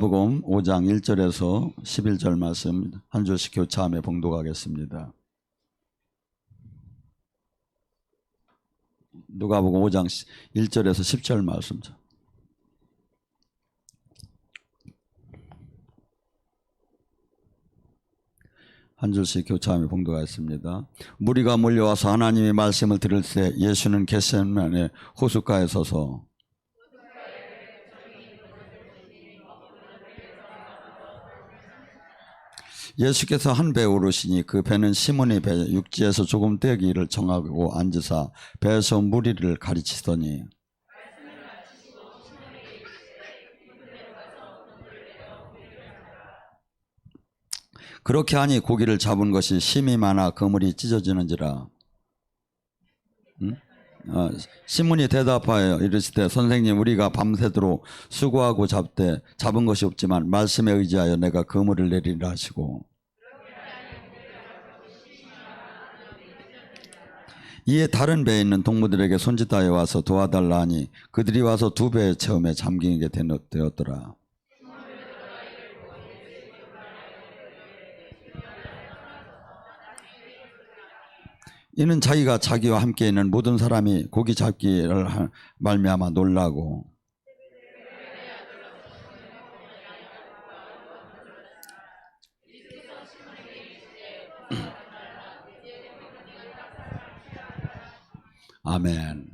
누가복음 5장 1절에서 11절 말씀 한 줄씩 교차하며 봉독하겠습니다. 누가복음 5장 1절에서 10절 말씀. 한 줄씩 교차하며 봉독하겠습니다. 무리가 몰려와서 하나님의 말씀을 들을 때 예수는 겟세마네 호숫가에 서서 예수께서 한 배에 오르시니 그 배는 시몬의 배, 육지에서 조금 떼기를 정하고 앉으사 배에서 무리를 가르치더니 그렇게 하니 고기를 잡은 것이 심이 많아 그물이 찢어지는지라. 시몬이 대답하여 이르시되 선생님, 우리가 밤새도록 수고하고 잡은 것이 없지만 말씀에 의지하여 내가 그물을 내리라 하시고, 이에 다른 배에 있는 동무들에게 손짓하여 와서 도와달라 하니 그들이 와서 두 배의 처음에 잠기게 되었더라. 이는 자기가 자기와 함께 있는 모든 사람이 고기 잡기를 말미암아 놀라고 아멘.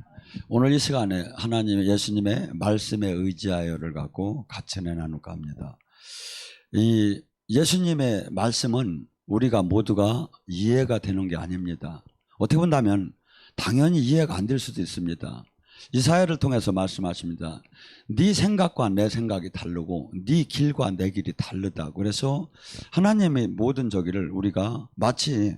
오늘 이 시간에 하나님의 예수님의 말씀에 의지하여를 갖고 같이 나눌까 합니다. 이 예수님의 말씀은 우리가 모두가 이해가 되는 게 아닙니다. 어떻게 본다면 당연히 이해가 안 될 수도 있습니다. 이사야를 통해서 말씀하십니다. 네 생각과 내 생각이 다르고 네 길과 내 길이 다르다. 그래서 하나님의 모든 저기를 우리가 마치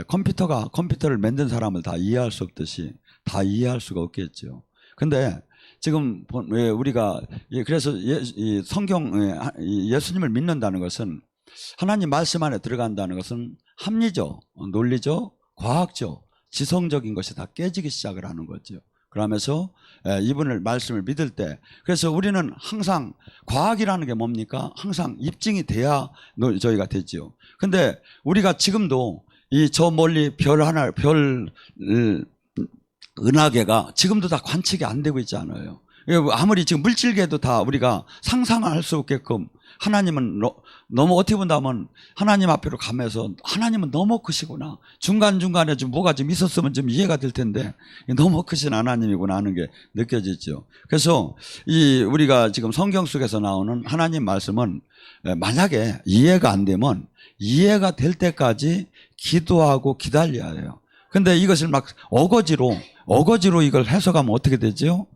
컴퓨터를 만든 사람을 다 이해할 수 없듯이 다 이해할 수가 없겠죠. 근데 지금 우리가 그래서 성경 예수님을 믿는다는 것은 하나님 말씀 안에 들어간다는 것은 합리적, 논리적, 과학적, 지성적인 것이 다 깨지기 시작을 하는 거죠. 그러면서 이분을 말씀을 믿을 때, 그래서 우리는 항상 과학이라는 게 뭡니까? 항상 입증이 돼야 저희가 되죠. 근데 우리가 지금도 이 저 멀리 별 은하계가 지금도 다 관측이 안 되고 있잖아요. 아무리 지금 물질계도 다 우리가 상상할 수 없게끔 하나님은 너무 어떻게 본다면 하나님 앞으로 가면서 하나님은 너무 크시구나. 중간중간에 좀 뭐가 좀 있었으면 좀 이해가 될 텐데 너무 크신 하나님이구나 하는 게 느껴지죠. 그래서 우리가 지금 성경 속에서 나오는 하나님 말씀은 만약에 이해가 안 되면 이해가 될 때까지 기도하고 기다려야 해요. 근데 이것을 막 어거지로 이걸 해석하면 어떻게 되죠?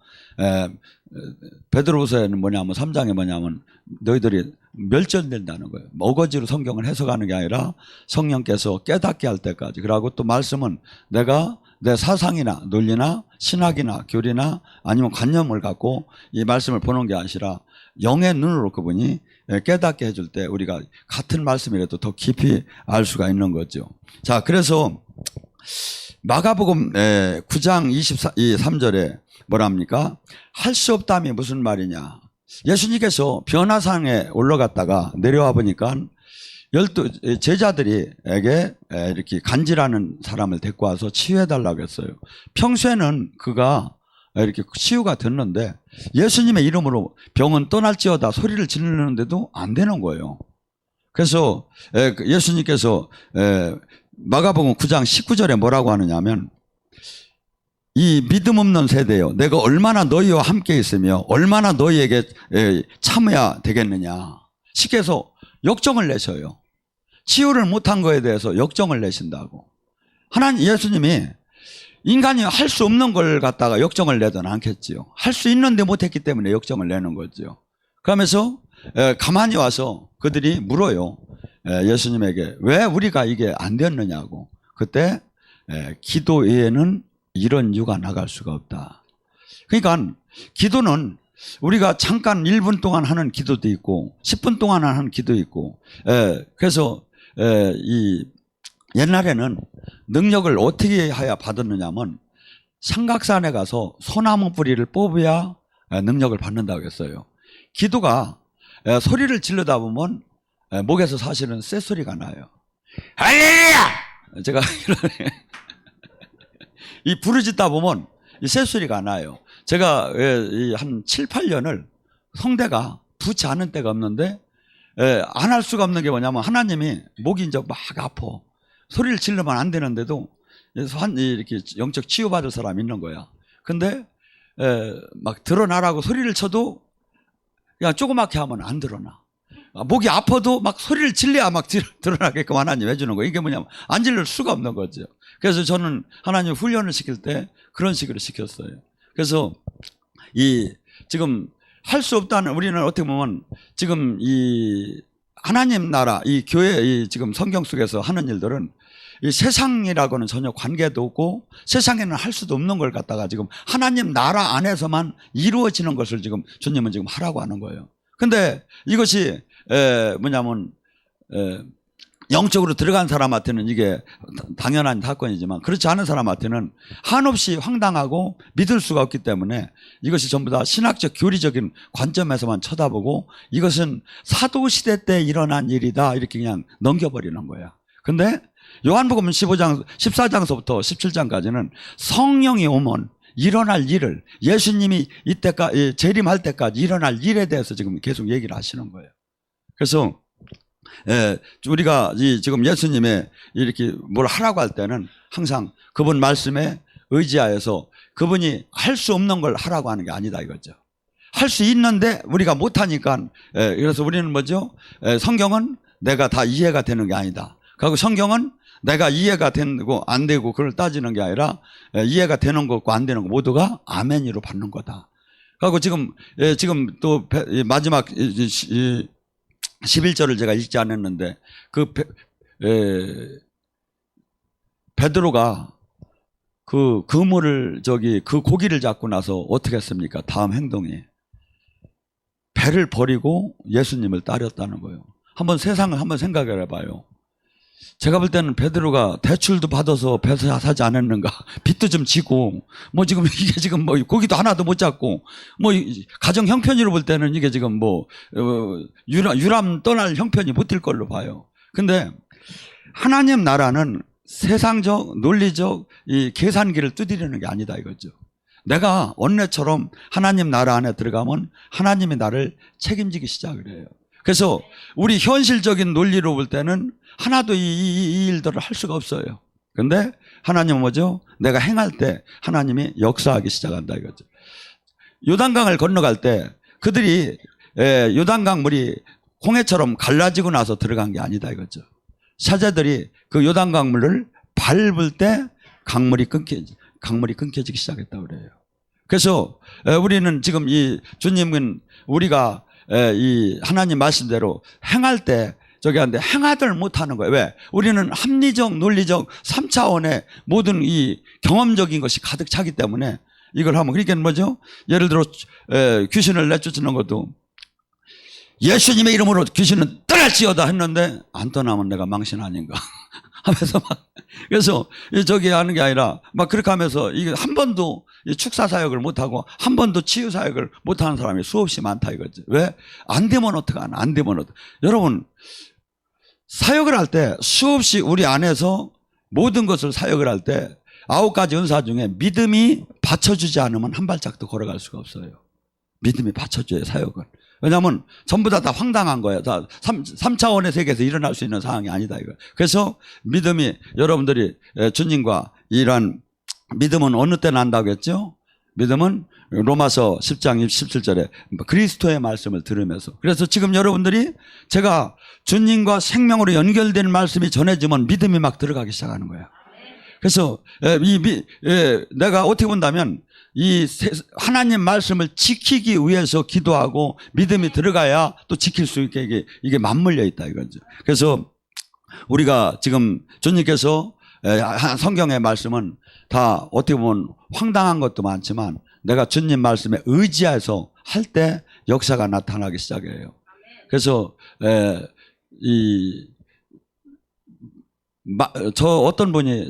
베드로후서에는 뭐냐면 3장에 뭐냐면 너희들이 멸절된다는 거예요. 어거지로 성경을 해석하는 게 아니라 성령께서 깨닫게 할 때까지. 그러고 또 말씀은 내가 내 사상이나 논리나 신학이나 교리나 아니면 관념을 갖고 이 말씀을 보는 게 아니라 영의 눈으로 그분이 깨닫게 해줄 때 우리가 같은 말씀이라도 더 깊이 알 수가 있는 거죠. 자, 그래서 마가복음 9장 23절에 뭐랍니까? 할 수 없다면 무슨 말이냐? 예수님께서 변화산에 올라갔다가 내려와 보니까 12 제자들이에게 이렇게 간질하는 사람을 데리고 와서 치유해달라고 했어요. 평소에는 그가 이렇게 치유가 됐는데 예수님의 이름으로 병은 떠날지어다 소리를 지르는데도 안 되는 거예요. 그래서 예수님께서 마가복음 9장 19절에 뭐라고 하느냐면 이 믿음 없는 세대요, 내가 얼마나 너희와 함께 있으며 얼마나 너희에게 참아야 되겠느냐. 쉽게 해서 역정을 내셔요. 치유를 못한 거에 대해서 역정을 내신다고. 예수님이 인간이 할 수 없는 걸 갖다가 역정을 내든 않겠지요. 할 수 있는데 못했기 때문에 역정을 내는 거죠. 그러면서 가만히 와서 그들이 물어요. 예수님에게 왜 우리가 이게 안 됐느냐고. 그때 기도 외에는 이런 유가 나갈 수가 없다. 그러니까 기도는 우리가 잠깐 1분 동안 하는 기도도 있고 10분 동안 하는 기도 있고, 그래서 옛날에는 능력을 어떻게 해야 받았느냐면 삼각산에 가서 소나무 뿌리를 뽑아야 능력을 받는다고 했어요. 기도가 소리를 지르다 보면 목에서 사실은 쇳소리가 나요. 할렐루야! 제가 이 부르짖다 보면 이 쇳소리가 나요. 제가 한 7, 8년을 성대가 붙지 않은 때가 없는데 안 할 수가 없는 게 뭐냐면 하나님이 목이 이제 막 아파. 소리를 지르면 안 되는데도 이렇게 영적 치유받을 사람이 있는 거야. 근데 막 드러나라고 소리를 쳐도 그냥 조그맣게 하면 안 드러나. 목이 아파도 막 소리를 질려야 막 드러나게끔 하나님 해주는 거예요. 이게 뭐냐면 안 질릴 수가 없는 거죠. 그래서 저는 하나님 훈련을 시킬 때 그런 식으로 시켰어요. 그래서 지금 할 수 없다는, 우리는 어떻게 보면 지금 이 하나님 나라, 이 교회, 지금 성경 속에서 하는 일들은 이 세상이라고는 전혀 관계도 없고 세상에는 할 수도 없는 걸 갖다가 지금 하나님 나라 안에서만 이루어지는 것을 지금 주님은 지금 하라고 하는 거예요. 근데 이것이 뭐냐면 영적으로 들어간 사람한테는 이게 당연한 사건이지만 그렇지 않은 사람한테는 한없이 황당하고 믿을 수가 없기 때문에 이것이 전부 다 신학적 교리적인 관점에서만 쳐다보고 이것은 사도시대 때 일어난 일이다 이렇게 그냥 넘겨버리는 거야. 근데 요한복음 14장서부터 17장까지는 성령이 오면 일어날 일을, 예수님이 이때까지 재림할 때까지 일어날 일에 대해서 지금 계속 얘기를 하시는 거예요. 그래서 우리가 지금 예수님의 이렇게 뭘 하라고 할 때는 항상 그분 말씀에 의지하여서 그분이 할 수 없는 걸 하라고 하는 게 아니다 이거죠. 할 수 있는데 우리가 못하니까, 그래서 우리는 뭐죠? 성경은 내가 다 이해가 되는 게 아니다. 그리고 성경은 내가 이해가 되고 안 되고 그걸 따지는 게 아니라 이해가 되는 것과 안 되는 것 모두가 아멘으로 받는 거다. 그리고 지금 또 마지막 11절을 제가 읽지 않았는데 베드로가 그 그물을 그 고기를 잡고 나서 어떻게 했습니까? 다음 행동이 배를 버리고 예수님을 따랐다는 거예요. 한번 세상을 한번 생각을 해봐요. 제가 볼 때는 베드로가 대출도 받아서 배 사지 않았는가, 빚도 좀 지고, 뭐 지금 이게 지금 뭐 고기도 하나도 못 잡고, 뭐 가정 형편으로 볼 때는 이게 지금 뭐 유람 떠날 형편이 못 될 걸로 봐요. 근데 하나님 나라는 세상적 논리적 이 계산기를 두드리는 게 아니다 이거죠. 내가 원래처럼 하나님 나라 안에 들어가면 하나님이 나를 책임지기 시작을 해요. 그래서 우리 현실적인 논리로 볼 때는 하나도 이 일들을 할 수가 없어요. 그런데 하나님은 뭐죠? 내가 행할 때 하나님이 역사하기 시작한다 이거죠. 요단강을 건너갈 때 그들이 요단강 물이 홍해처럼 갈라지고 나서 들어간 게 아니다 이거죠. 사제들이 그 요단강 물을 밟을 때 강물이 끊겨지기 시작했다고 그래요. 그래서 우리는 지금 이 주님은 우리가 이 하나님 말씀대로 행할 때 저기 하는데 행하들 못하는 거예요. 왜? 우리는 합리적, 논리적 3차원의 모든 이 경험적인 것이 가득 차기 때문에 이걸 하면, 그러니까 뭐죠? 예를 들어 귀신을 내쫓는 것도 예수님의 이름으로 귀신은 떠날지어다 했는데 안 떠나면 내가 망신 아닌가 하면서 막, 그래서 저기 하는 게 아니라 막 그렇게 하면서 이게 한 번도 축사 사역을 못하고 한 번도 치유 사역을 못하는 사람이 수없이 많다 이거지. 왜? 안 되면 어떡하나, 안 되면 어떡하나. 여러분, 사역을 할 때 수없이 우리 안에서 모든 것을 사역을 할 때 9가지 은사 중에 믿음이 받쳐주지 않으면 한 발짝도 걸어갈 수가 없어요. 믿음이 받쳐줘야 사역은. 왜냐하면 전부 다 황당한 거예요. 다 3차원의 세계에서 일어날 수 있는 상황이 아니다 이거. 그래서 믿음이, 여러분들이 주님과 이런 믿음은 어느 때 난다고 했죠? 믿음은 로마서 10장 17절에 그리스도의 말씀을 들으면서. 그래서 지금 여러분들이 제가 주님과 생명으로 연결된 말씀이 전해지면 믿음이 막 들어가기 시작하는 거야. 그래서 내가 어떻게 본다면 이 하나님 말씀을 지키기 위해서 기도하고 믿음이 들어가야 또 지킬 수 있게 이게 맞물려 있다 이거죠. 그래서 우리가 지금 주님께서 성경의 말씀은 다 어떻게 보면 황당한 것도 많지만 내가 주님 말씀에 의지해서 할 때 역사가 나타나기 시작해요. 그래서 저 어떤 분이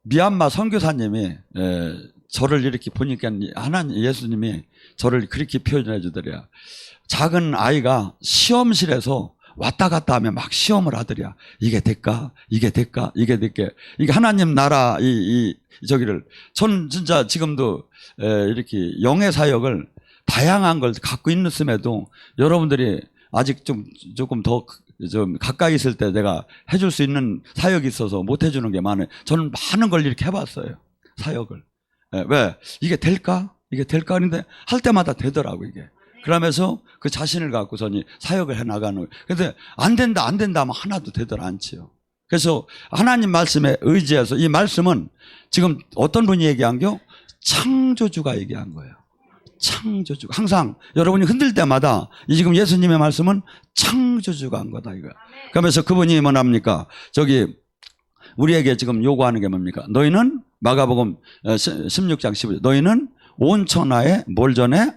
미얀마 선교사님이 저를 이렇게 보니까 하나님 예수님이 저를 그렇게 표현해 주더래요. 작은 아이가 시험실에서 왔다 갔다 하면 막 시험을 하더래요. 이게 될까? 이게 될까? 이게 될까? 이게 하나님 나라 저기를 저는 진짜 지금도 이렇게 영의 사역을 다양한 걸 갖고 있음에도 여러분들이 아직 조금 더 좀 가까이 있을 때 내가 해줄 수 있는 사역이 있어서 못 해주는 게 많아요. 저는 많은 걸 이렇게 해봤어요. 사역을. 왜? 이게 될까? 이게 될까? 하는데 할 때마다 되더라고 이게. 그러면서 그 자신을 갖고서는 사역을 해나가는 거예요. 근데 안 된다 하면 하나도 되더라 않지요. 그래서 하나님 말씀에 의지해서 이 말씀은 지금 어떤 분이 얘기한 게 창조주가 얘기한 거예요. 창조주. 항상 여러분이 흔들 때마다 이 지금 예수님의 말씀은 창조주가 한 거다 이거야. 그러면서 그분이 뭐랍니까? 저기 우리에게 지금 요구하는 게 뭡니까? 너희는 마가복음 16장 15절 너희는 온 천하에 뭘 전해?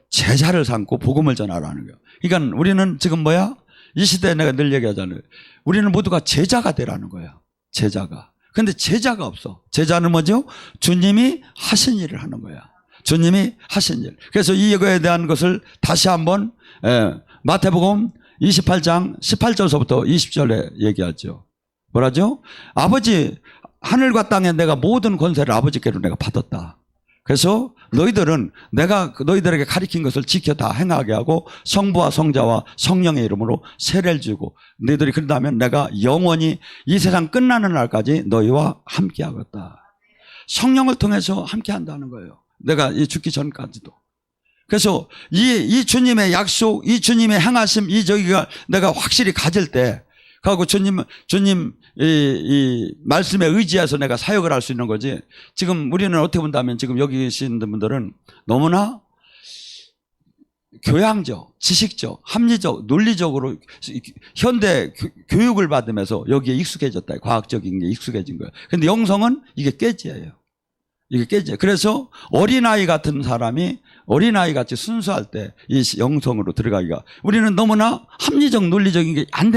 제자를 삼고 복음을 전하라는 거예요. 그러니까 우리는 지금 뭐야? 이 시대에 내가 늘 얘기하잖아요. 우리는 모두가 제자가 되라는 거야. 제자가. 근데 제자가 없어. 제자는 뭐죠? 주님이 하신 일을 하는 거야. 주님이 하신 일. 그래서 이거에 대한 것을 다시 한번 마태복음 28장 18절서부터 20절에 얘기하죠. 뭐라죠? 아버지 하늘과 땅에 내가 모든 권세를 아버지께로 내가 받았다. 그래서 너희들은 내가 너희들에게 가르친 것을 지켜 다 행하게 하고 성부와 성자와 성령의 이름으로 세례를 주고 너희들이 그런다면 내가 영원히 이 세상 끝나는 날까지 너희와 함께 하겠다. 성령을 통해서 함께 한다는 거예요. 내가 죽기 전까지도. 그래서 이 주님의 약속, 이 주님의 행하심, 저기가 내가 확실히 가질 때, 그리고 주님 이 말씀에 의지해서 내가 사역을 할 수 있는 거지. 지금 우리는 어떻게 본다면 지금 여기 계신 분들은 너무나 교양적, 지식적, 합리적, 논리적으로 현대 교육을 받으면서 여기에 익숙해졌다. 과학적인 게 익숙해진 거예요. 근데 영성은 이게 깨지예요. 이게 깨져. 그래서 어린아이 같은 사람이 어린아이 같이 순수할 때 이 영성으로 들어가기가 우리는 너무나 합리적 논리적인 게 안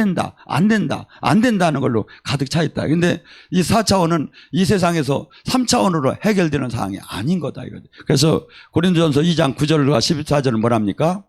된다는 걸로 가득 차 있다. 근데 이 4차원은 이 세상에서 3차원으로 해결되는 사항이 아닌 거다 이거죠. 그래서 고린도전서 2장 9절과 14절은 뭐랍니까?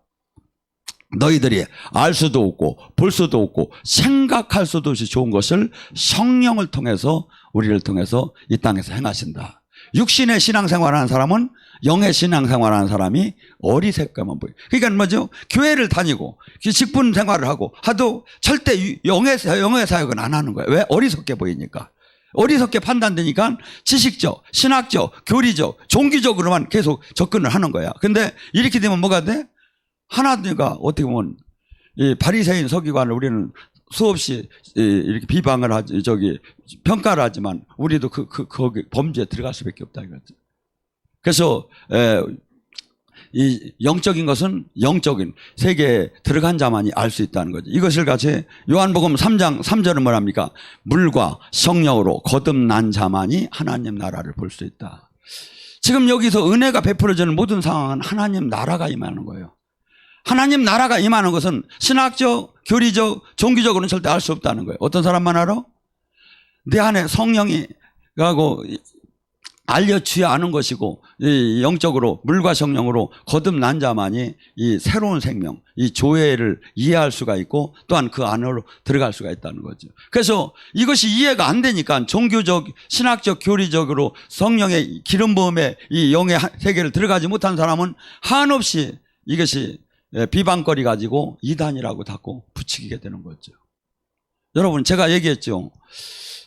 너희들이 알 수도 없고 볼 수도 없고 생각할 수도 없이 좋은 것을 성령을 통해서 우리를 통해서 이 땅에서 행하신다. 육신의 신앙생활하는 사람은 영의 신앙생활하는 사람이 어리석게만 보여요. 그러니까 뭐죠? 교회를 다니고 직분 생활을 하고 하도 절대 영의 사역은 안 하는 거예요. 왜? 어리석게 보이니까. 어리석게 판단되니까 지식적, 신학적, 교리적, 종교적으로만 계속 접근을 하는 거야. 근데 이렇게 되면 뭐가 돼? 하나님과 어떻게 보면 이 바리새인 서기관을 우리는 수없이 이렇게 비방을 하지, 평가를 하지만 우리도 거기 범죄에 들어갈 수밖에 없다 이거죠. 그래서 이 영적인 것은 영적인 세계에 들어간 자만이 알 수 있다는 거죠. 이것을 같이 요한복음 3장 3절은 뭐랍니까? 물과 성령으로 거듭난 자만이 하나님 나라를 볼 수 있다. 지금 여기서 은혜가 베풀어지는 모든 상황은 하나님 나라가 임하는 거예요. 하나님 나라가 임하는 것은 신학적, 교리적, 종교적으로는 절대 알 수 없다는 거예요. 어떤 사람만 알아? 내 안에 성령이 가고 알려주야 하는 것이고 이 영적으로 물과 성령으로 거듭난 자만이 이 새로운 생명, 이 조회를 이해할 수가 있고 또한 그 안으로 들어갈 수가 있다는 거죠. 그래서 이것이 이해가 안 되니까 종교적, 신학적, 교리적으로 성령의 기름 부음에 이 영의 세계를 들어가지 못한 사람은 한없이 이것이 비방거리 가지고 이단이라고 자꾸 부추기게 되는 거죠. 여러분 제가 얘기했죠.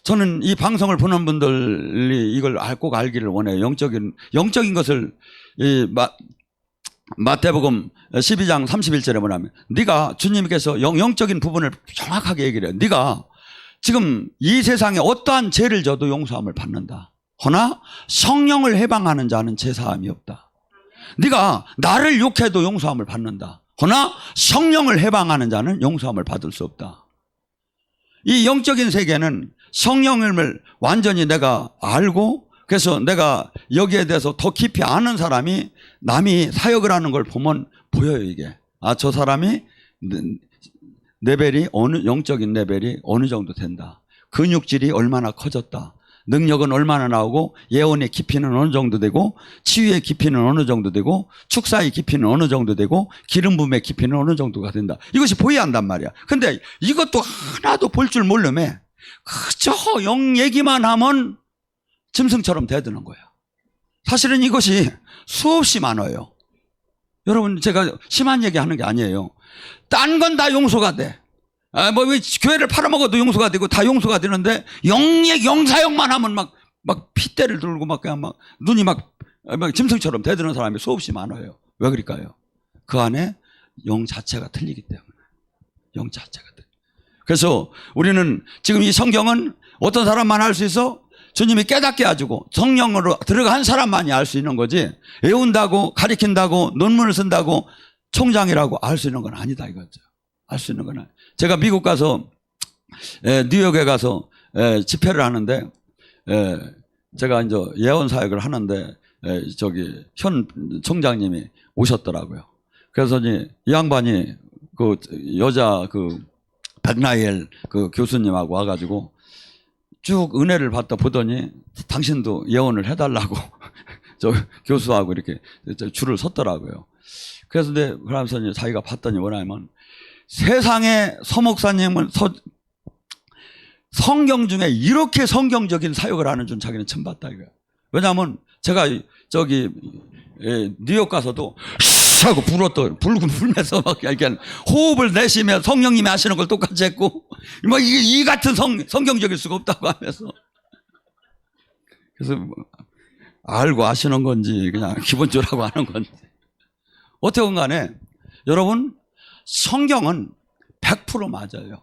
저는 이 방송을 보는 분들이 이걸 꼭 알기를 원해요. 영적인 것을 마태복음 12장 31절에 뭐냐면 네가 주님께서 영적인 부분을 정확하게 얘기를 해요. 네가 지금 이 세상에 어떠한 죄를 져도 용서함을 받는다. 허나 성령을 해방하는 자는 죄사함이 없다. 네가 나를 욕해도 용서함을 받는다. 허나 성령을 해방하는 자는 용서함을 받을 수 없다. 이 영적인 세계는 성령을 완전히 내가 알고 그래서 내가 여기에 대해서 더 깊이 아는 사람이 남이 사역을 하는 걸 보면 보여요. 이게 저 사람이 레벨이 영적인 레벨이 어느 정도 된다. 근육질이 얼마나 커졌다. 능력은 얼마나 나오고 예언의 깊이는 어느 정도 되고 치유의 깊이는 어느 정도 되고 축사의 깊이는 어느 정도 되고 기름 부음의 깊이는 어느 정도가 된다. 이것이 보여야 한단 말이야. 근데 이것도 하나도 볼 줄 모르매 그저 영 얘기만 하면 짐승처럼 대드는 거야. 사실은 이것이 수없이 많아요. 여러분, 제가 심한 얘기 하는 게 아니에요. 딴 건 다 용서가 돼. 뭐 교회를 팔아먹어도 용서가 되고 다 용서가 되는데 영사역만 하면 막 핏대를 들고 막 그냥 막 눈이 막 짐승처럼 대드는 사람이 수없이 많아요. 왜 그럴까요? 그 안에 영 자체가 틀리기 때문에. 영 자체가 틀려. 그래서 우리는 지금 이 성경은 어떤 사람만 알 수 있어? 주님이 깨닫게 해주고 성령으로 들어간 사람만이 알 수 있는 거지, 외운다고 가리킨다고 논문을 쓴다고 총장이라고 알 수 있는 건 아니다 이거죠. 알 수 있는 건 아니에요. 제가 미국 가서 뉴욕에 가서 집회를 하는데 제가 이제 예언 사역을 하는데 저기 현 총장님이 오셨더라고요. 그래서 이 양반이 그 여자 그 백나엘 그 교수님하고 와가지고 쭉 은혜를 받다 보더니 당신도 예언을 해달라고 저 교수하고 이렇게 줄을 섰더라고요. 그래서 그러면서 자기가 봤더니 뭐냐면 세상에 서목사님은 성경 중에 이렇게 성경적인 사역을 하는 줄 자기는 처음 봤다 이거야. 왜냐하면 제가 저기 뉴욕 가서도 하고 붉은 불면서 막 이렇게 호흡을 내쉬며 성령님이 하시는 걸 똑같이 했고 뭐 이게 이 같은 성경적일 수가 없다고 하면서, 그래서 뭐 알고 아시는 건지 그냥 기본적으로 하는 건지 어떻든 간에 여러분, 성경은 100% 맞아요.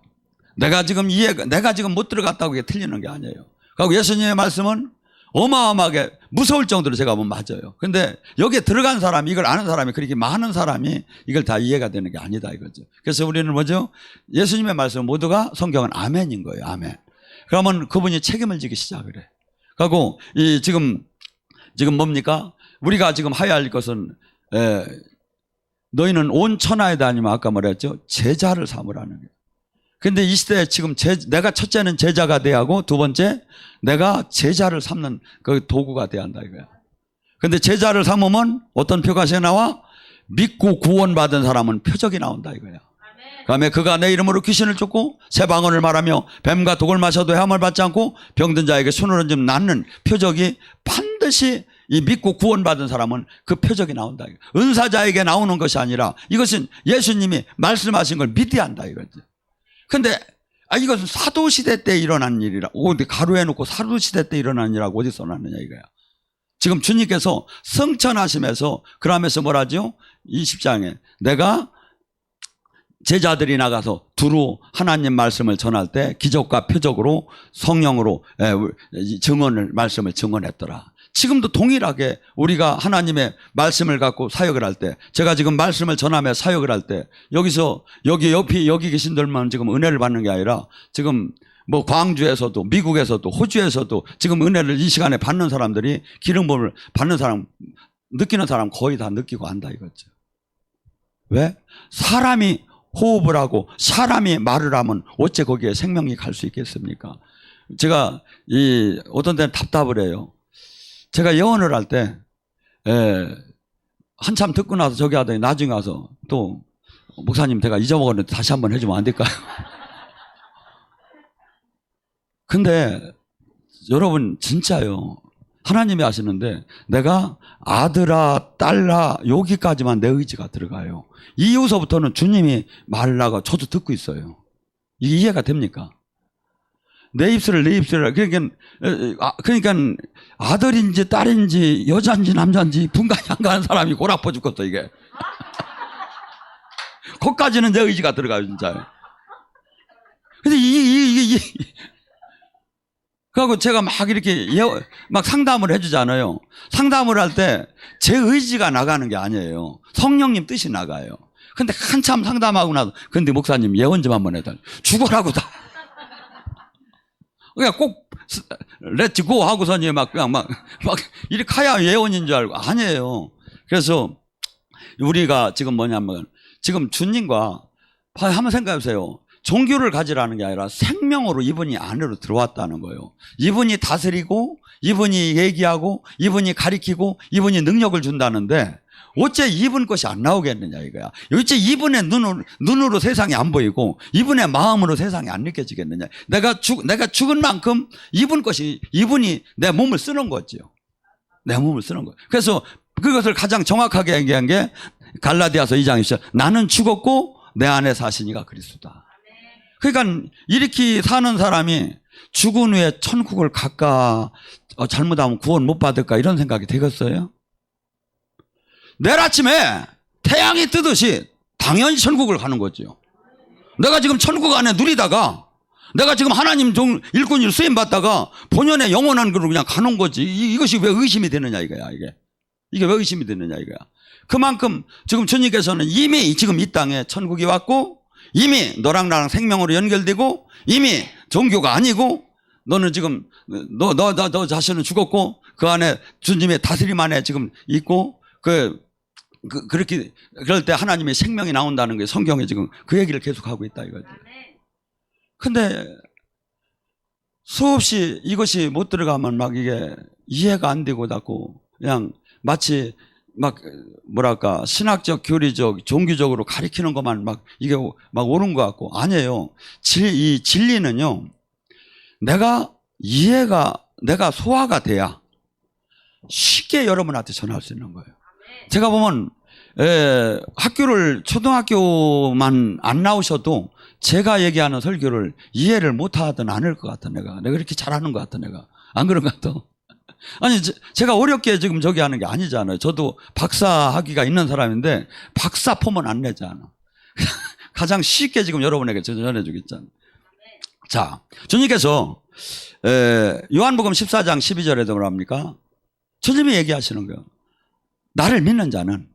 내가 지금 못 들어갔다고 이게 틀리는 게 아니에요. 그리고 예수님의 말씀은 어마어마하게 무서울 정도로 제가 보면 맞아요. 근데 여기에 들어간 사람이, 이걸 아는 사람이 그렇게 많은 사람이 이걸 다 이해가 되는 게 아니다 이거죠. 그래서 우리는 뭐죠? 예수님의 말씀 모두가 성경은 아멘인 거예요. 아멘. 그러면 그분이 책임을 지기 시작을 해. 그리고 지금 뭡니까? 우리가 지금 해야 할 것은 너희는 온 천하에 다니면 아까 말했죠? 제자를 삼으라는 거예요. 근데 이 시대에 지금 내가 첫째는 제자가 돼야 하고 두 번째 내가 제자를 삼는 그 도구가 돼야 한다 이거야. 근데 제자를 삼으면 어떤 표가 나와? 믿고 구원받은 사람은 표적이 나온다 이거야. 그다음에 그가 내 이름으로 귀신을 쫓고 새 방언을 말하며 뱀과 독을 마셔도 해함을 받지 않고 병든 자에게 손을 얹으면 낫는 표적이 반드시 이 믿고 구원받은 사람은 그 표적이 나온다. 은사자에게 나오는 것이 아니라 이것은 예수님이 말씀하신 걸 믿어야 한다 이거지. 근데 이것은 사도시대 때 일어난 일이라. 근데 가로해 놓고 사도시대 때 일어난 일이라고 어디서 났느냐 이거야. 지금 주님께서 성천하시면서 그러면서 뭐라죠? 20장에 내가 제자들이 나가서 두루 하나님 말씀을 전할 때 기적과 표적으로 성령으로 말씀을 증언했더라. 지금도 동일하게 우리가 하나님의 말씀을 갖고 사역을 할 때, 제가 지금 말씀을 전하며 사역을 할 때 여기서 여기 계신 분들만 지금 은혜를 받는 게 아니라 지금 뭐 광주에서도 미국에서도 호주에서도 지금 은혜를 이 시간에 받는 사람들이 기름 부음을 받는 사람, 느끼는 사람 거의 다 느끼고 한다 이거죠. 왜? 사람이 호흡을 하고 사람이 말을 하면 어째 거기에 생명이 갈 수 있겠습니까? 제가 어떤 때는 답답을 해요. 제가 예언을 할 때 한참 듣고 나서 저기 하더니 나중에 와서 또 목사님 제가 잊어먹었는데 다시 한번 해주면 안 될까요? 근데 여러분 진짜요. 하나님이 아시는데 내가 아들아 딸아 여기까지만 내 의지가 들어가요. 이후서부터는 주님이 말라고 저도 듣고 있어요. 이게 이해가 됩니까? 내 입술을 그러니까 아들인지 딸인지 여자인지 남자인지 분간이 안 가는 사람이 골 아파 죽겠어 이게. 거기까지는 내 의지가 들어가요 진짜요. 근데 그리고 제가 막 이렇게 막 상담을 해주잖아요. 상담을 할 때 제 의지가 나가는 게 아니에요. 성령님 뜻이 나가요. 근데 한참 상담하고 나서 근데 목사님 예언 좀 한번 해달라. 죽어라고 다. 그냥 꼭 렛츠고 하고서니 그냥 막 이렇게 가야 예언인 줄 알고 아니에요. 그래서 우리가 지금 뭐냐면 지금 주님과 한번 생각해 보세요. 종교를 가지라는 게 아니라 생명으로 이분이 안으로 들어왔다는 거예요. 이분이 다스리고, 이분이 얘기하고, 이분이 가리키고, 이분이 능력을 준다는데 어째 이분 것이 안 나오겠느냐 이거야. 어째 이분의 눈으로 세상이 안 보이고 이분의 마음으로 세상이 안 느껴지겠느냐. 내가 죽은 만큼 이분이 내 몸을 쓰는 거죠. 내 몸을 쓰는 거예요. 그래서 그것을 가장 정확하게 얘기한 게 갈라디아서 2장 20절. 나는 죽었고 내 안에 사시니가 그리스도다. 그러니까 이렇게 사는 사람이 죽은 후에 천국을 갈까, 잘못하면 구원 못 받을까 이런 생각이 되겠어요? 내일 아침에 태양이 뜨듯이 당연히 천국을 가는 거죠. 내가 지금 천국 안에 누리다가 내가 지금 하나님 일꾼을 쓰임 받다가 본연의 영원한 길로 그냥 가는 거지. 이것이 왜 의심이 되느냐 이거야. 이게 왜 의심이 되느냐 이거야. 그만큼 지금 주님께서는 이미 지금 이 땅에 천국이 왔고 이미 너랑 나랑 생명으로 연결되고 이미 종교가 아니고 너는 지금 너 자신은 죽었고 그 안에 주님의 다스림 안에 지금 있고 그렇게 그럴 때 하나님의 생명이 나온다는 게 성경에 지금 그 얘기를 계속하고 있다 이거죠. 근데 수없이 이것이 못 들어가면 막 이게 이해가 안 되고 자꾸 그냥 마치 막 뭐랄까 신학적 교리적 종교적으로 가리키는 것만 막 이게 막 옳은 것 같고 아니에요. 이 진리는요 내가 소화가 돼야 쉽게 여러분한테 전할 수 있는 거예요. 제가 보면 초등학교만 안 나오셔도 제가 얘기하는 설교를 이해를 못 하든 않을 것 같아. 내가 이렇게 잘하는 것 같아. 내가 안 그런 것 같아. 아니 제가 어렵게 지금 저기 하는 게 아니잖아요. 저도 박사 학위가 있는 사람인데 박사 폼은 안 내잖아. 가장 쉽게 지금 여러분에게 전해주겠잖아요. 자, 주님께서 요한복음 14장 12절에도 뭐랍니까? 주님이 얘기하시는 거예요. 나를 믿는 자는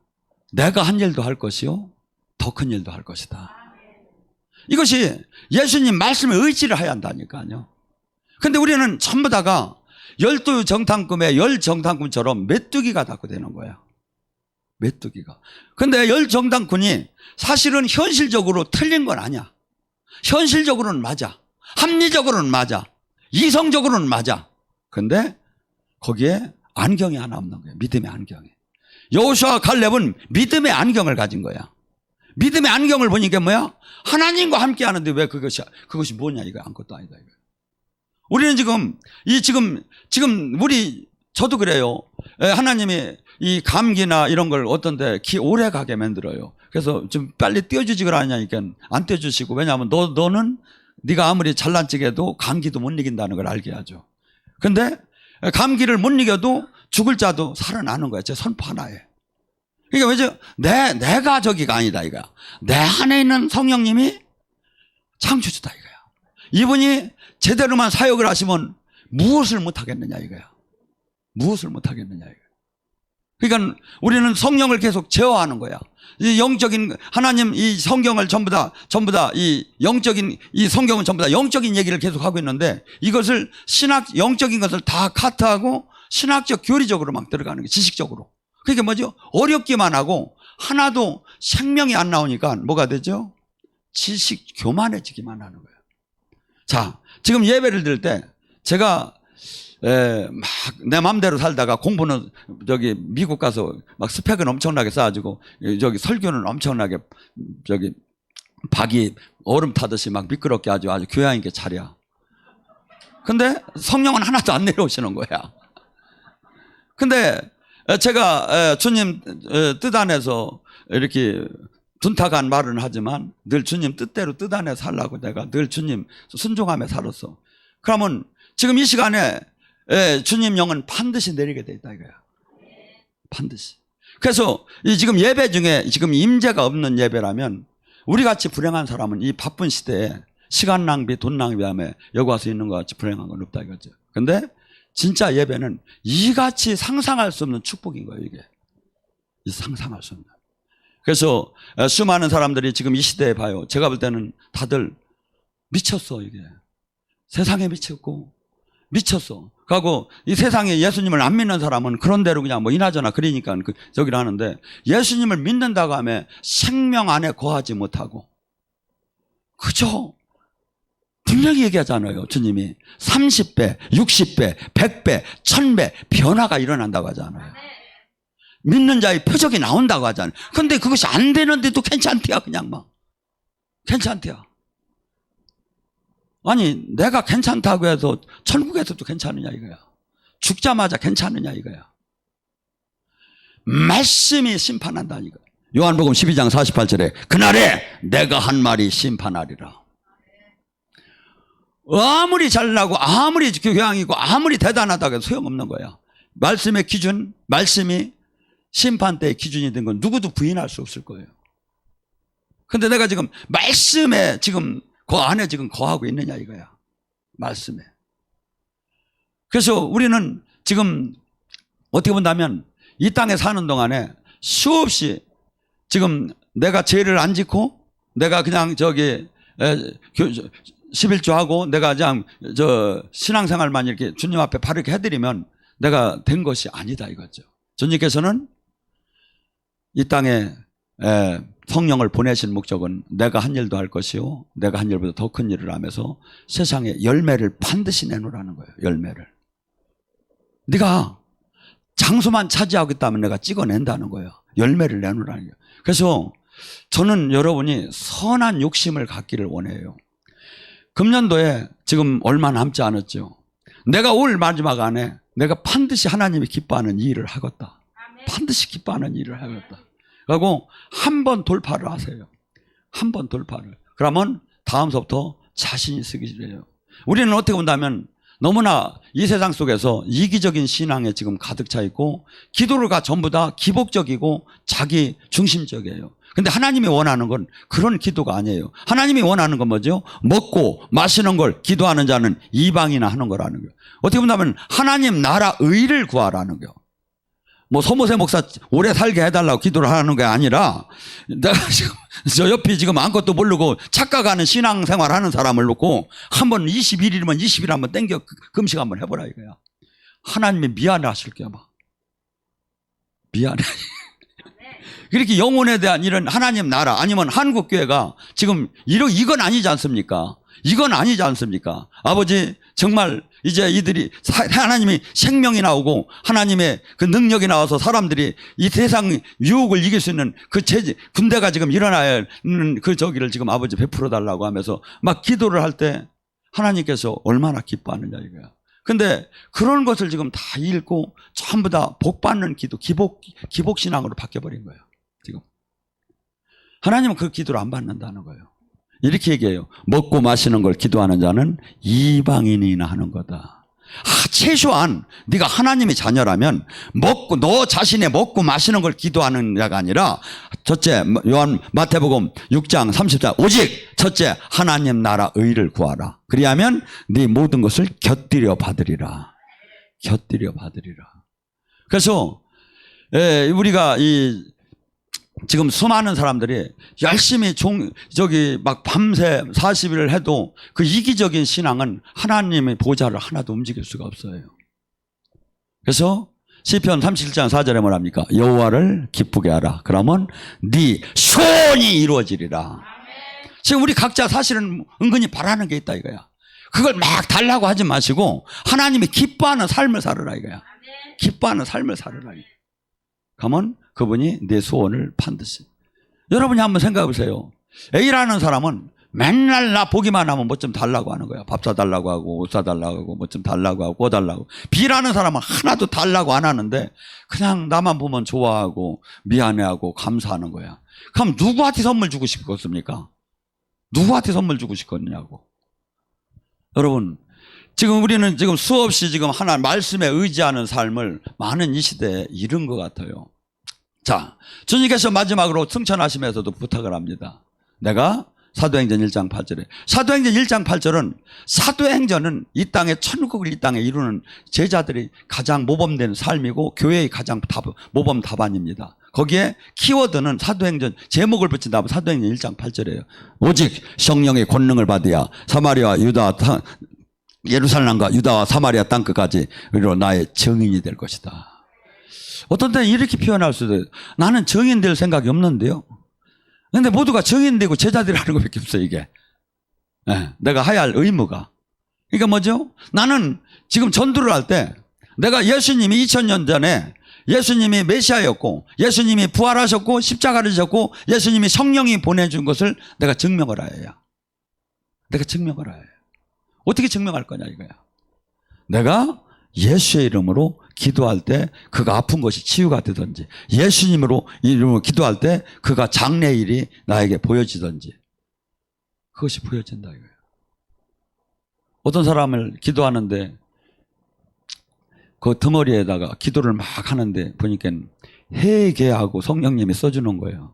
내가 한 일도 할 것이요 더 큰 일도 할 것이다. 이것이 예수님 말씀에 의지를 해야 한다니까요. 근데 우리는 전부 다가 열두 정탐꾼의 열 정탐꾼처럼 메뚜기가 자꾸 되는 거야. 메뚜기가. 근데 열 정탐꾼이 사실은 현실적으로 틀린 건 아니야. 현실적으로는 맞아. 합리적으로는 맞아. 이성적으로는 맞아. 근데 거기에 안경이 하나 없는 거야. 믿음의 안경이. 여호수아와 갈렙은 믿음의 안경을 가진 거야. 믿음의 안경을 보니까 뭐야? 하나님과 함께 하는데 왜 그것이 뭐냐 이거 아무것도 아니다 이거. 우리는 지금 저도 그래요. 하나님이 이 감기나 이런 걸 어떤데 오래 가게 만들어요. 그래서 좀 빨리 띄워주지 그러냐니까 안 띄워주시고 왜냐하면 너는 네가 아무리 잘난 척해도 감기도 못 이긴다는 걸 알게 하죠. 근데 감기를 못 이겨도 죽을 자도 살아나는 거야. 제 선포 하나에. 그러니까 왜죠? 내가 저기가 아니다 이거야. 내 안에 있는 성령님이 창조주다 이거야. 이분이 제대로만 사역을 하시면 무엇을 못하겠느냐 이거야. 무엇을 못하겠느냐 이거야. 그러니까 우리는 성령을 계속 제어하는 거야. 이 영적인 하나님 이 성경을 전부 다 이 영적인 이 성경은 전부 다 영적인 얘기를 계속 하고 있는데 이것을 영적인 것을 다 카트하고 신학적 교리적으로 막 들어가는 게 지식적으로. 그게 뭐죠? 어렵기만 하고 하나도 생명이 안 나오니까 뭐가 되죠? 지식 교만해지기만 하는 거예요. 자, 지금 예배를 드릴 때 제가 막 내 마음대로 살다가 공부는 저기 미국 가서 막 스펙은 엄청나게 쌓아주고 저기 설교는 엄청나게 저기 박이 얼음 타듯이 막 미끄럽게 아주 교양 있게 차려. 근데 성령은 하나도 안 내려오시는 거야. 근데 제가 주님 뜻 안에서 이렇게 둔탁한 말은 하지만 늘 주님 뜻대로 뜻 안에 살라고 내가 늘 주님 순종하며 살았어. 그러면 지금 이 시간에 주님 영은 반드시 내리게 돼 있다 이거야. 반드시. 그래서 이 지금 예배 중에 지금 임재가 없는 예배라면 우리같이 불행한 사람은 이 바쁜 시대에 시간 낭비 돈 낭비하며 여기 와서 있는 것 같이 불행한 건 없다 이거죠. 근데 진짜 예배는 이같이 상상할 수 없는 축복인 거예요 이게. 상상할 수 없는. 그래서 수많은 사람들이 지금 이 시대에 봐요. 제가 볼 때는 다들 미쳤어 이게. 세상에 미쳤고 미쳤어. 그리고 이 세상에 예수님을 안 믿는 사람은 그런 대로 그냥 뭐 이나저나 그러니까 저기를 하는데 예수님을 믿는다고 하면 생명 안에 거하지 못하고 그죠? 분명히 얘기하잖아요. 주님이 30배, 60배, 100배, 1000배 변화가 일어난다고 하잖아요. 믿는 자의 표적이 나온다고 하잖아요. 근데 그것이 안 되는데도 괜찮대요. 그냥 막 괜찮대요. 아니 내가 괜찮다고 해서 천국에서도 괜찮으냐 이거야. 죽자마자 괜찮으냐 이거야. 말씀이 심판한다 이거야. 요한복음 12장 48절에 그날에 내가 한 말이 심판하리라. 아무리 잘나고 아무리 교양이고 아무리 대단하다고 해도 소용없는 거야. 말씀의 기준, 말씀이 심판대의 기준이 된 건 누구도 부인할 수 없을 거예요. 근데 내가 지금 말씀에 지금 그 안에 지금 거하고 있느냐 이거야. 말씀에. 그래서 우리는 지금 어떻게 본다면 이 땅에 사는 동안에 수없이 지금 내가 죄를 안 짓고 내가 그냥 11조 하고 내가 그냥 신앙생활만 이렇게 주님 앞에 바르게 해드리면 내가 된 것이 아니다 이거죠. 주님께서는 이 땅에 성령을 보내신 목적은 내가 한 일도 할 것이요 내가 한 일보다 더 큰 일을 하면서 세상에 열매를 반드시 내놓으라는 거예요. 열매를. 네가 장소만 차지하고 있다면 내가 찍어낸다는 거예요. 열매를 내놓으라는 거예요. 그래서 저는 여러분이 선한 욕심을 갖기를 원해요. 금년도에 지금 얼마 남지 않았죠. 내가 올 마지막 안에 내가 반드시 하나님이 기뻐하는 일을 하겠다. 반드시 기뻐하는 일을 하겠다. 그리고 한 번 돌파를 하세요. 한 번 돌파를. 그러면 다음서부터 자신이 쓰기를 해요. 우리는 어떻게 본다면 너무나 이 세상 속에서 이기적인 신앙에 지금 가득 차 있고 기도가 전부 다 기복적이고 자기 중심적이에요. 근데 하나님이 원하는 건 그런 기도가 아니에요. 하나님이 원하는 건 뭐죠? 먹고 마시는 걸 기도하는 자는 이방이나 하는 거라는 거예요. 어떻게 본다면 하나님 나라 의를 구하라는 거예요. 뭐 소모세 목사 오래 살게 해달라고 기도를 하는 게 아니라 내가 지금 저 옆에 지금 아무것도 모르고 착각하는 신앙생활 하는 사람을 놓고 한번 21일이면 20일 한번 땡겨 금식 한번 해보라 이거야. 하나님이 미안해 하실게요. 막 미안해. 그렇게 영혼에 대한 이런 하나님 나라 아니면 한국교회가 지금 이건 아니지 않습니까? 이건 아니지 않습니까? 아버지 정말 이제 이들이 하나님이 생명이 나오고 하나님의 그 능력이 나와서 사람들이 이 세상 유혹을 이길 수 있는 그 군대가 지금 일어나야 하는 그 저기를 지금 아버지 베풀어 달라고 하면서 막 기도를 할 때 하나님께서 얼마나 기뻐하느냐 이거야. 근데 그런 것을 지금 다 읽고 전부 다 복받는 기도, 기복신앙으로 바뀌어버린 거예요. 지금 하나님은 그 기도를 안 받는다는 거예요. 이렇게 얘기해요. 먹고 마시는 걸 기도하는 자는 이방인이나 하는 거다. 최소한 네가 하나님의 자녀라면 먹고 너 자신의 먹고 마시는 걸 기도하는 자가 아니라 첫째 마태복음 6장 30절 오직 첫째 하나님 나라 의를 구하라. 그리하면 네 모든 것을 곁들여 받으리라. 곁들여 받으리라. 그래서 우리가 지금 수많은 사람들이 열심히 막 밤새 40일을 해도 그 이기적인 신앙은 하나님의 보좌를 하나도 움직일 수가 없어요. 그래서 시편 37장 4절에 뭐랍니까? 여호와를 기쁘게 하라. 그러면 네 소원이 이루어지리라. 지금 우리 각자 사실은 은근히 바라는 게 있다 이거야. 그걸 막 달라고 하지 마시고 하나님이 기뻐하는 삶을 살으라 이거야. 기뻐하는 삶을 살으라. 그러면 그분이 내 소원을 반드시. 여러분이 한번 생각해 보세요. A라는 사람은 맨날 나 보기만 하면 뭐 좀 달라고 하는 거야. 밥 사달라고 하고 옷 사달라고 하고 뭐 좀 달라고 하고 꿔달라고. B라는 사람은 하나도 달라고 안 하는데 그냥 나만 보면 좋아하고 미안해하고 감사하는 거야. 그럼 누구한테 선물 주고 싶겠습니까? 누구한테 선물 주고 싶겠냐고. 여러분 지금 우리는 지금 수없이 지금 하나 말씀에 의지하는 삶을 많은 이 시대에 잃은 것 같아요. 자, 주님께서 마지막으로 승천하시면서도 부탁을 합니다. 내가 사도행전 1장 8절에 사도행전 1장 8절은 사도행전은 이 땅에 천국을 이 땅에 이루는 제자들이 가장 모범된 삶이고 교회의 가장 모범 답안입니다. 거기에 키워드는 사도행전 제목을 붙인다면 사도행전 1장 8절이에요. 오직 성령의 권능을 받으야 사마리아 유다 예루살렘과 유다와 사마리아 땅끝까지 나의 증인이 될 것이다. 어떤 때는 이렇게 표현할 수도 있어요. 나는 증인 될 생각이 없는데요. 그런데 모두가 증인 되고 제자들이 하는 것밖에 없어요. 이게 예, 내가 해야 할 의무가. 그러니까 뭐죠? 나는 지금 전도를 할 때 내가 예수님이 2000년 전에 예수님이 메시아였고 예수님이 부활하셨고 십자가를 지셨고 예수님이 성령이 보내준 것을 내가 증명을 해야. 내가 증명을 해야. 어떻게 증명할 거냐 이거야. 내가 예수의 이름으로 기도할 때 그가 아픈 것이 치유가 되든지 예수님으로 이름으로 기도할 때 그가 장래일이 나에게 보여지든지 그것이 보여진다 이거예요. 어떤 사람을 기도하는데 그 덩어리에다가 기도를 막 하는데 보니까 회개하고 성령님이 써주는 거예요.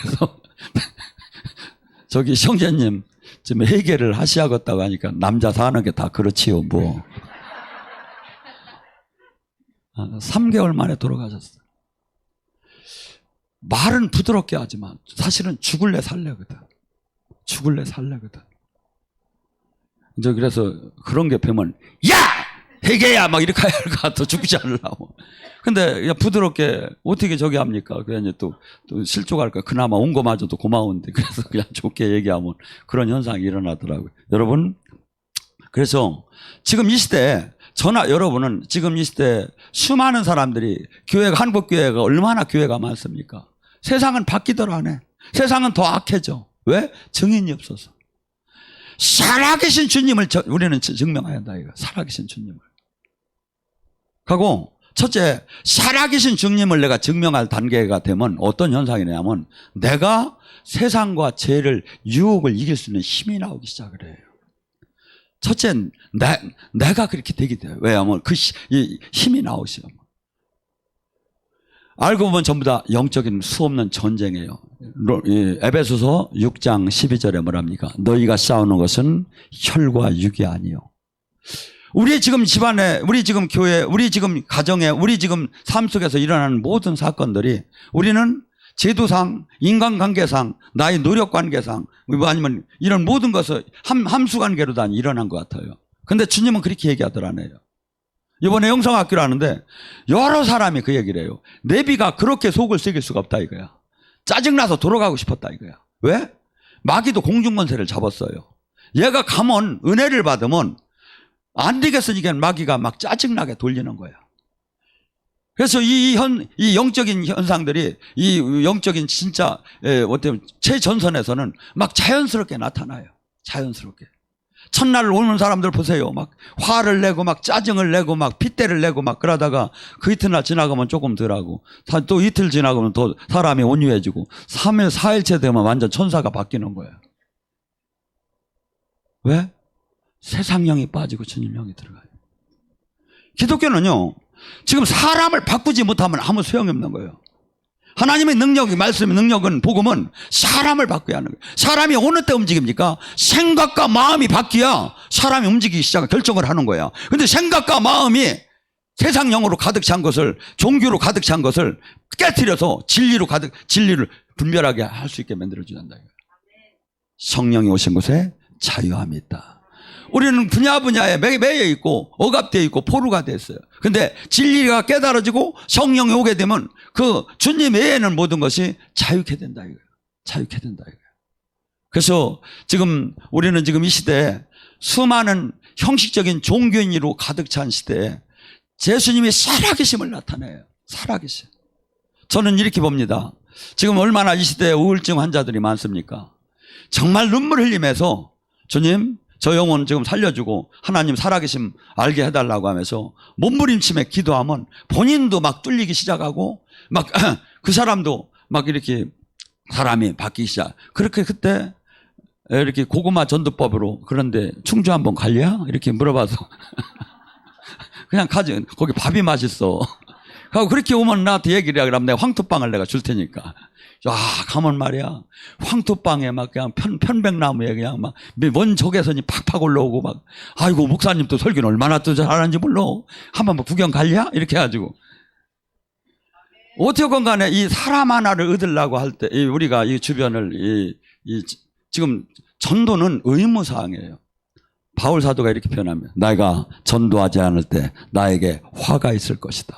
그래서 저기 형제님 지금 회개를 하시야겠다고 하니까 남자 사는 게 다 그렇지요 뭐. 3개월 만에 돌아가셨어요. 말은 부드럽게 하지만 사실은 죽을래 살래거든. 죽을래 살래거든. 이제 그래서 그런 게 뵈면 야! 회개야! 막 이렇게 해야 할 것 같아. 죽지 않으려고. 근데 그냥 부드럽게 어떻게 저기 합니까? 그냥 이제 또 실족할까. 그나마 온 거마저도 고마운데. 그래서 그냥 좋게 얘기하면 그런 현상이 일어나더라고요. 여러분, 그래서 지금 이 시대에 여러분은 지금 이 시대에 수많은 사람들이 한국 교회가 얼마나 교회가 많습니까? 세상은 바뀌더라 안 해. 세상은 더 악해져. 왜? 증인이 없어서. 살아계신 주님을 우리는 증명해야 한다 이거. 살아계신 주님을. 하고 첫째, 살아계신 주님을 내가 증명할 단계가 되면 어떤 현상이 나냐면 내가 세상과 죄를 유혹을 이길 수 있는 힘이 나오기 시작을 해요. 첫째, 내가 그렇게 되게 돼요. 왜냐하면 그 힘이 나오시죠. 알고 보면 전부 다 영적인 수없는 전쟁이에요. 에베소서 6장 12절에 뭐랍니까? 너희가 싸우는 것은 혈과 육이 아니요. 우리 지금 집안에, 우리 지금 교회, 우리 지금 가정에, 우리 지금 삶 속에서 일어나는 모든 사건들이 우리는 제도상, 인간관계상, 나의 노력관계상, 아니면 이런 모든 것을 함수관계로 다 일어난 것 같아요. 근데 주님은 그렇게 얘기하더라네요. 이번에 영성학교를 하는데 여러 사람이 그 얘기를 해요. 내비가 그렇게 속을 새길 수가 없다 이거야. 짜증나서 돌아가고 싶었다 이거야. 왜? 마귀도 공중권세를 잡았어요. 얘가 가면 은혜를 받으면 안 되겠으니까 마귀가 막 짜증나게 돌리는 거야. 그래서 이 영적인 현상들이 이 영적인 진짜 어떻게 최전선에서는 막 자연스럽게 나타나요. 자연스럽게. 첫날 오는 사람들 보세요. 막 화를 내고 막 짜증을 내고 막 핏대를 내고 막 그러다가 그 이튿날 지나가면 조금 덜하고 또 이틀 지나가면 더 사람이 온유해지고 3일 4일째 되면 완전 천사가 바뀌는 거예요. 왜? 세상령이 빠지고 주님령이 들어가요. 기독교는요 지금 사람을 바꾸지 못하면 아무 소용이 없는 거예요. 하나님의 능력이, 말씀의 능력은, 복음은 사람을 바꿔야 하는 거예요. 사람이 어느 때 움직입니까? 생각과 마음이 바뀌어야 사람이 움직이기 시작을 결정을 하는 거야. 근데 생각과 마음이 세상령으로 가득 찬 것을, 종교로 가득 찬 것을 깨트려서 진리를 분별하게 할 수 있게 만들어준다. 성령이 오신 곳에 자유함이 있다. 우리는 분야에 매여 있고 억압되어 있고 포로가 됐어요. 근데 진리가 깨달아지고 성령이 오게 되면 그 주님 외에는 모든 것이 자유케 된다 이거예요. 자유케 된다 이거예요. 그래서 지금 우리는 지금 이 시대에 수많은 형식적인 종교인으로 가득 찬 시대에 예수님이 살아계심을 나타내요. 살아계심. 저는 이렇게 봅니다. 지금 얼마나 이 시대에 우울증 환자들이 많습니까? 정말 눈물 흘리면서 주님 저 영혼 지금 살려주고 하나님 살아계심 알게 해달라고 하면서 몸부림치며 기도하면 본인도 막 뚫리기 시작하고 막 그 사람도 막 이렇게 사람이 바뀌기 시작. 그렇게 그때 이렇게 고구마 전도법으로 그런데 충주 한번 갈려? 이렇게 물어봐서 그냥 가지. 거기 밥이 맛있어. 하고 그렇게 오면 나한테 얘기를 하라면 내가 황토빵을 내가 줄 테니까. 야, 가면 말이야. 황토빵에 막 그냥 편백나무에 그냥 막 원 적외선이 팍팍 올라오고 막, 아이고, 목사님 또 설교는 얼마나 또 잘하는지 몰라. 한번 뭐 구경 갈냐? 이렇게 해가지고. 어떻건 간에 이 사람 하나를 얻으려고 할 때, 우리가 이 주변을, 지금 전도는 의무사항이에요. 바울 사도가 이렇게 표현하면, 내가 전도하지 않을 때 나에게 화가 있을 것이다.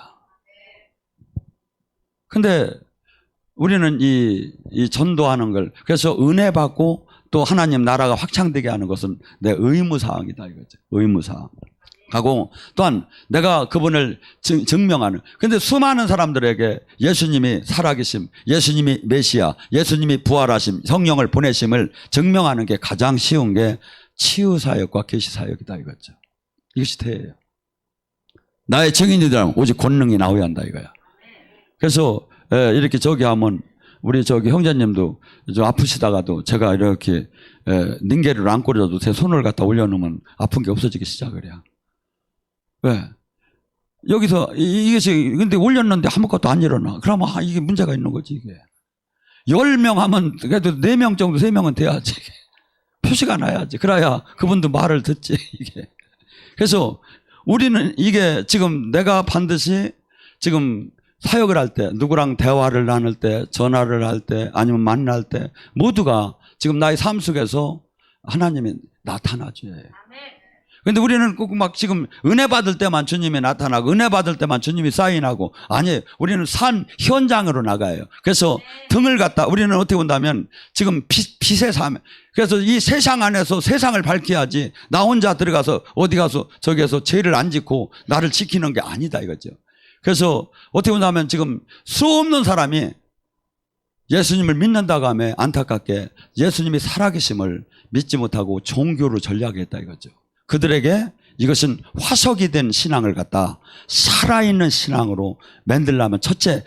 근데 우리는 이 전도하는 걸, 그래서 은혜 받고 또 하나님 나라가 확장되게 하는 것은 내 의무사항이다 이거죠. 의무사항. 하고 또한 내가 그분을 증명하는. 근데 수많은 사람들에게 예수님이 살아계심, 예수님이 메시아, 예수님이 부활하심, 성령을 보내심을 증명하는 게 가장 쉬운 게 치유사역과 계시사역이다 이거죠. 이것이 대예요. 나의 증인이 되려면 오직 권능이 나와야 한다 이거야. 그래서 이렇게 저기 하면 우리 저기 형제님도 좀 아프시다가도 제가 이렇게 닝게를 안 꽂아도 제 손을 갖다 올려놓으면 아픈 게 없어지기 시작을 해요. 왜? 여기서 이것이 근데 올렸는데 아무것도 안 일어나. 그러면 이게 문제가 있는 거지 이게. 10명 하면 그래도 4명 정도 3명은 돼야지. 표시가 나야지. 그래야 그분도 말을 듣지 이게. 그래서 우리는 이게 지금 내가 반드시 지금 사역을 할 때, 누구랑 대화를 나눌 때, 전화를 할 때, 아니면 만날 때 모두가 지금 나의 삶 속에서 하나님이 나타나줘야 해요. 근데 우리는 꼭 막 지금 은혜 받을 때만 주님이 나타나고 은혜 받을 때만 주님이 사인하고 아니 우리는 산 현장으로 나가요. 그래서 등을 갖다 우리는 어떻게 본다면 지금 빛의 삶. 그래서 이 세상 안에서 세상을 밝혀야지 나 혼자 들어가서 어디 가서 저기에서 죄를 안 짓고 나를 지키는 게 아니다 이거죠. 그래서 어떻게 본다면 지금 수없는 사람이 예수님을 믿는다고 하면 안타깝게 예수님이 살아계심을 믿지 못하고 종교로 전략했다 이거죠. 그들에게 이것은 화석이 된 신앙을 갖다 살아있는 신앙으로 만들려면 첫째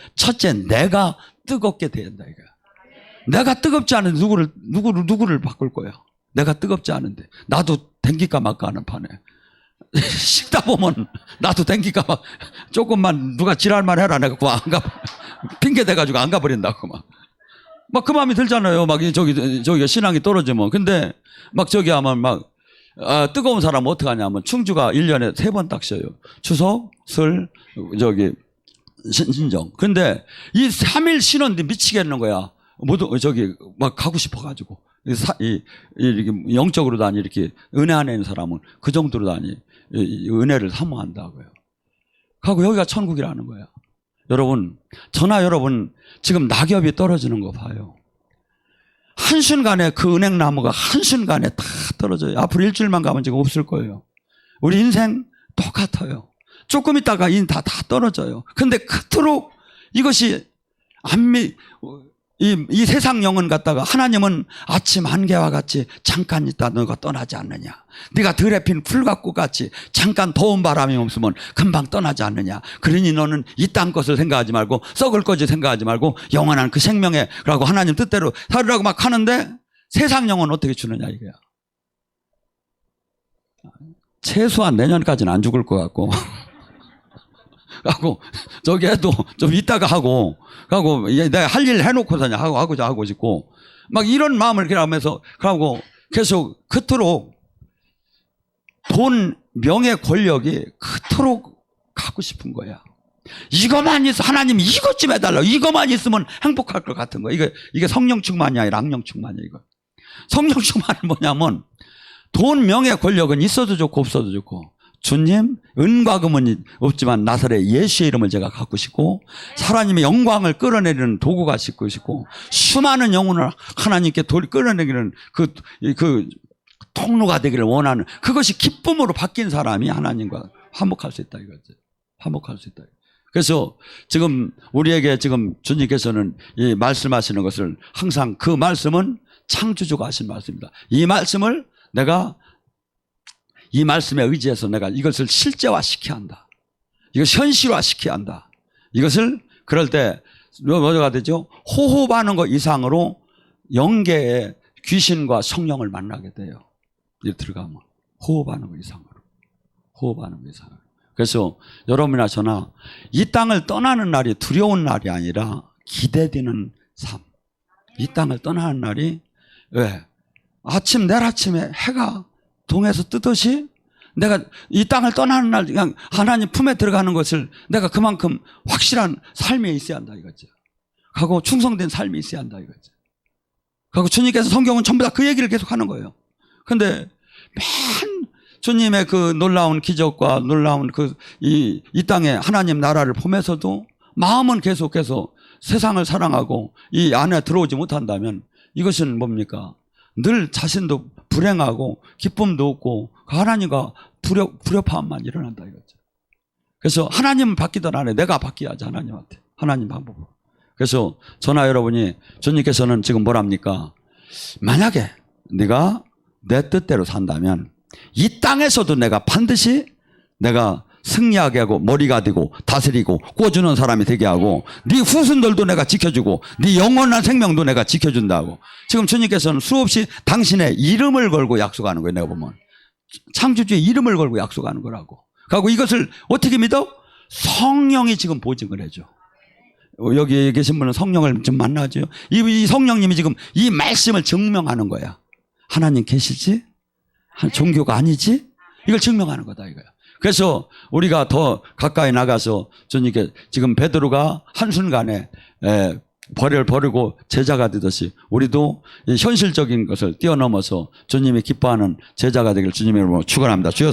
내가 뜨겁게 돼야 된다 이거야. 내가 뜨겁지 않은데 누구를 바꿀 거야. 내가 뜨겁지 않은데 나도 댕길까 말까 하는 판에 식다 보면 나도 댕길까 막 조금만 누가 지랄만 해라 내가 안 가. 핑계 대가지고 안 가버린다고 막 그 마음이 들잖아요. 막 저기 신앙이 떨어지면. 근데 막 저기 하면 막 뜨거운 사람은 어떻게 하냐면 충주가 1년에 3번 딱 쉬어요. 추석, 설, 저기 신정. 근데 이 3일 쉬는데 미치겠는 거야. 모두 저기 막 가고 싶어가지고 이렇게 영적으로 다니 이렇게 은혜 안에 있는 사람은 그 정도로 다니 은혜를 사모한다고요. 하고 여기가 천국이라는 거야. 여러분 여러분 지금 낙엽이 떨어지는 거 봐요. 한순간에 그 은행나무가 한순간에 다 떨어져요. 앞으로 일주일만 가면 지금 없을 거예요. 우리 인생 똑같아요. 조금 있다가 다 떨어져요. 근데 그토록 이것이 이 세상 영혼 갖다가 하나님은 아침 안개와 같이 잠깐 있다 너가 떠나지 않느냐. 네가 들에 핀 풀같고 같이 잠깐 더운 바람이 없으면 금방 떠나지 않느냐. 그러니 너는 이 땅 것을 생각하지 말고 썩을 것을 생각하지 말고 영원한 그 생명에 라고 하나님 뜻대로 살으라고 막 하는데 세상 영혼 어떻게 주느냐 이거야. 최소한 내년까지는 안 죽을 것 같고 하고 저기 해도 좀 이따가 하고 내가 할 일 해놓고서냐 하고 싶고 막 이런 마음을 이렇게 하면서 하고 계속 그토록 돈, 명예, 권력이 그토록 갖고 싶은 거야. 이거만 있어 하나님 이것 좀 해달라. 이거만 있으면 행복할 것 같은 거야. 이게 성령 충만이 아니라 악령 충만이야 이거. 성령 충만은 뭐냐면 돈, 명예, 권력은 있어도 좋고 없어도 좋고 주님 은과 금은 없지만 나사렛 예수의 이름을 제가 갖고 싶고 하나님의 영광을 끌어내리는 도구가 싶고 수많은 영혼을 하나님께 끌어내기는 그 통로가 되기를 원하는 그것이 기쁨으로 바뀐 사람이 하나님과 화목할 수 있다 이거죠. 화목할 수 있다. 그래서 지금 우리에게 지금 주님께서는 이 말씀하시는 것을 항상 그 말씀은 창조주가 하신 말씀입니다. 이 말씀을 내가 이 말씀에 의지해서 내가 이것을 실제화시켜야 한다. 이걸 현실화시켜야 한다. 이것을 그럴 때 뭐가 되죠? 호흡하는 것 이상으로 영계의 귀신과 성령을 만나게 돼요. 이렇게 들어가면 호흡하는 것 이상으로. 그래서 여러분이나 저나 이 땅을 떠나는 날이 두려운 날이 아니라 기대되는 삶. 이 땅을 떠나는 날이 왜? 내일 아침에 해가 동에서 뜨듯이 내가 이 땅을 떠나는 날 그냥 하나님 품에 들어가는 것을 내가 그만큼 확실한 삶에 있어야 한다 이거죠. 하고 충성된 삶이 있어야 한다 이거죠. 하고 주님께서 성경은 전부 다 그 얘기를 계속 하는 거예요. 근데 맨 주님의 그 놀라운 기적과 놀라운 이 땅에 하나님 나라를 보면서도 마음은 계속해서 세상을 사랑하고 이 안에 들어오지 못한다면 이것은 뭡니까? 늘 자신도 불행하고 기쁨도 없고 하나님과 불협화음만 일어난다 이거죠. 그래서 하나님은 바뀌든 안 해. 내가 바뀌어야지 하나님한테. 하나님 방법으로. 그래서 저나 여러분이 주님께서는 지금 뭐랍니까? 만약에 네가 내 뜻대로 산다면 이 땅에서도 내가 반드시 내가 승리하게 하고 머리가 되고 다스리고 꿔주는 사람이 되게 하고 네 후손들도 내가 지켜주고 네 영원한 생명도 내가 지켜준다고. 지금 주님께서는 수없이 당신의 이름을 걸고 약속하는 거예요. 내가 보면 창조주의 이름을 걸고 약속하는 거라고. 그리고 이것을 어떻게 믿어? 성령이 지금 보증을 해줘. 여기 계신 분은 성령을 좀 만나죠. 이 성령님이 지금 이 말씀을 증명하는 거야. 하나님 계시지? 종교가 아니지? 이걸 증명하는 거다 이거야. 그래서 우리가 더 가까이 나가서 주님께 지금 베드로가 한순간에 벌을 버리고 제자가 되듯이 우리도 현실적인 것을 뛰어넘어서 주님이 기뻐하는 제자가 되길 주님의 이름으로 축원합니다. 주여